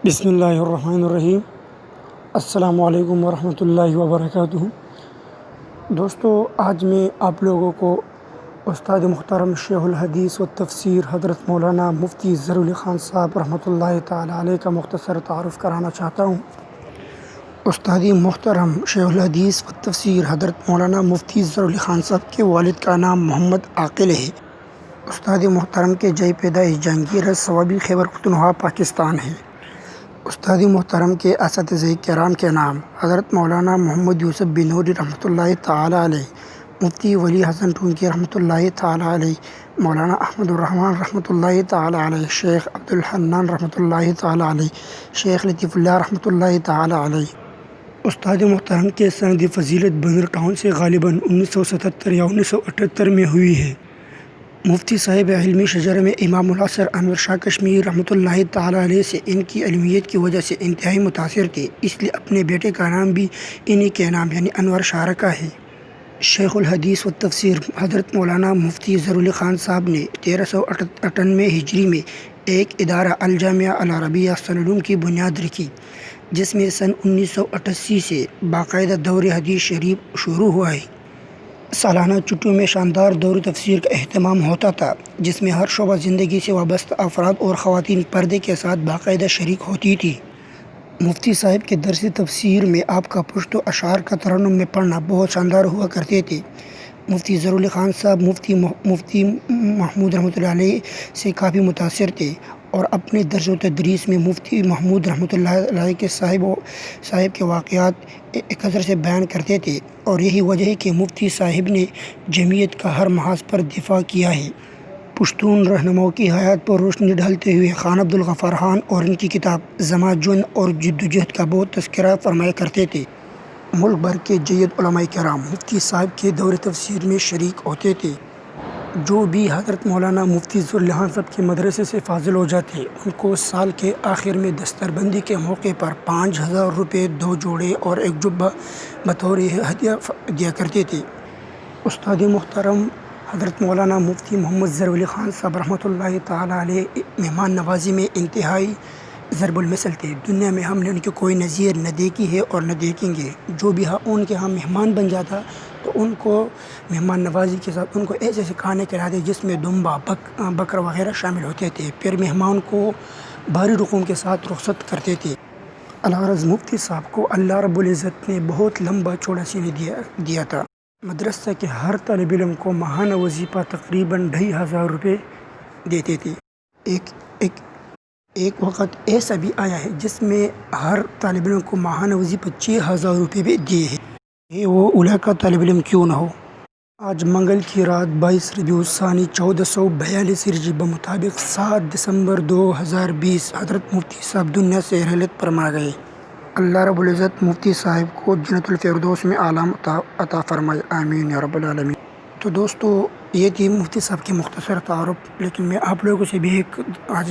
بسم اللہ الرحمن الرحیم۔ السلام علیکم ورحمۃ اللہ وبرکاتہ۔ دوستو، آج میں آپ لوگوں کو استاد محترم شیخ الحدیث و تفسیر حضرت مولانا مفتی ظہیر علی خان صاحب رحمۃ اللہ تعالی علیہ کا مختصر تعارف کرانا چاہتا ہوں۔ استاد محترم شیخ الحدیث و تفسیر حضرت مولانا مفتی ظہیر علی خان صاحب کے والد کا نام محمد عاقل ہے۔ استاد محترم کے جائے پیدائش جہانگیر صوابی خیبر پختونخوا پاکستان ہے۔ استاد محترم کے اساتذہ کرام کے نام حضرت مولانا محمد یوسف بنوری رحمۃ اللہ تعالی علیہ، مفتی ولی حسن ٹونکی رحمۃ اللہ تعالی علیہ، مولانا احمد الرحمن رحمۃ اللہ تعالی علیہ، شیخ عبدالحنان رحمۃ اللہ تعالی علیہ، شیخ لطیف اللہ رحمۃ اللہ تعالی علیہ۔ استاد محترم کے سند فضیلت بنر ٹاؤن سے غالباً 1977 یا 1978 میں ہوئی ہے۔ مفتی صاحب علمی شجرے میں امام العصر انور شاہ کشمیر رحمۃ اللہ تعالی علیہ سے ان کی علمیت کی وجہ سے انتہائی متاثر تھے، اس لیے اپنے بیٹے کا نام بھی انہی کے نام یعنی انور شاہ رکھا ہے۔ شیخ الحدیث و تفسیر حضرت مولانا مفتی ظہیر علی خان صاحب نے 1398 ہجری میں ایک ادارہ الجامعہ العربیہ سنعلوم کی بنیاد رکھی، جس میں سن 1988 سے باقاعدہ دور حدیث شریف شروع ہوا ہے۔ سالانہ چھٹیوں میں شاندار دور تفسیر کا اہتمام ہوتا تھا، جس میں ہر شعبہ زندگی سے وابستہ افراد اور خواتین پردے کے ساتھ باقاعدہ شریک ہوتی تھی۔ مفتی صاحب کے درس تفسیر میں آپ کا پشتو اشعار کا ترنم میں پڑھنا بہت شاندار ہوا کرتے تھے۔ مفتی ظہیر علی خان صاحب مفتی محمود رحمۃ اللہ علیہ سے کافی متاثر تھے اور اپنے درس و تدریس میں مفتی محمود رحمۃ اللہ علیہ کے صاحب کے واقعات کثرت سے بیان کرتے تھے، اور یہی وجہ ہے کہ مفتی صاحب نے جمعیت کا ہر محاذ پر دفاع کیا ہے۔ پشتون رہنماؤں کی حیات پر روشنی ڈالتے ہوئے خان عبدالغفار خان اور ان کی کتاب زما جون اور جدوجہد کا بہت تذکرہ فرمایا کرتے تھے۔ ملک بھر کے جید علماء کرام مفتی صاحب کے دور تفسیر میں شریک ہوتے تھے۔ جو بھی حضرت مولانا مفتی ظہیر علی خان صاحب کے مدرسے سے فاضل ہو جاتے، ان کو سال کے آخر میں دستر بندی کے موقع پر 5000 روپے، 2 جوڑے اور ایک جبہ بطور ہدیہ دیا کرتے تھے۔ استاد محترم حضرت مولانا مفتی محمد ظہیر علی خان صاحب رحمۃ اللہ تعالی علیہ مہمان نوازی میں انتہائی ضرب المثل تھے۔ دنیا میں ہم نے ان کی کوئی نظیر نہ دیکھی ہے اور نہ دیکھیں گے۔ جو بھی ان کے ہاں مہمان بن جاتا تو ان کو مہمان نوازی کے ساتھ ان کو ایسے کھانے کھلاتے جس میں دمبا، بکرا وغیرہ شامل ہوتے تھے۔ پھر مہمان کو بھاری رقوم کے ساتھ رخصت کرتے تھے۔ الغرض مفتی صاحب کو اللہ رب العزت نے بہت لمبا چوڑا سینہ دیا تھا۔ مدرسہ کے ہر طالب علم کو ماہانہ وظیفہ تقریباً 2500 روپے دیتے تھے۔ ایک وقت ایسا بھی آیا ہے جس میں ہر طالب علم کو ماہانہ وظیفہ 6000 روپے بھی دیے ہیں۔ وہ اولیاء کا طالب علم کیوں نہ ہو۔ آج منگل کی رات 22 ربیع الثانی 1442 ہجری بمطابق 7 دسمبر 2020 حضرت مفتی صاحب دنیا سے رحلت فرما گئے۔ اللہ رب العزت مفتی صاحب کو جنت الفردوس میں اعلیٰ عطا فرمائے، آمین یا رب العالمین۔ تو دوستو، یہ تھی مفتی صاحب کی مختصر تعارف، لیکن میں آپ لوگوں سے بھی ایک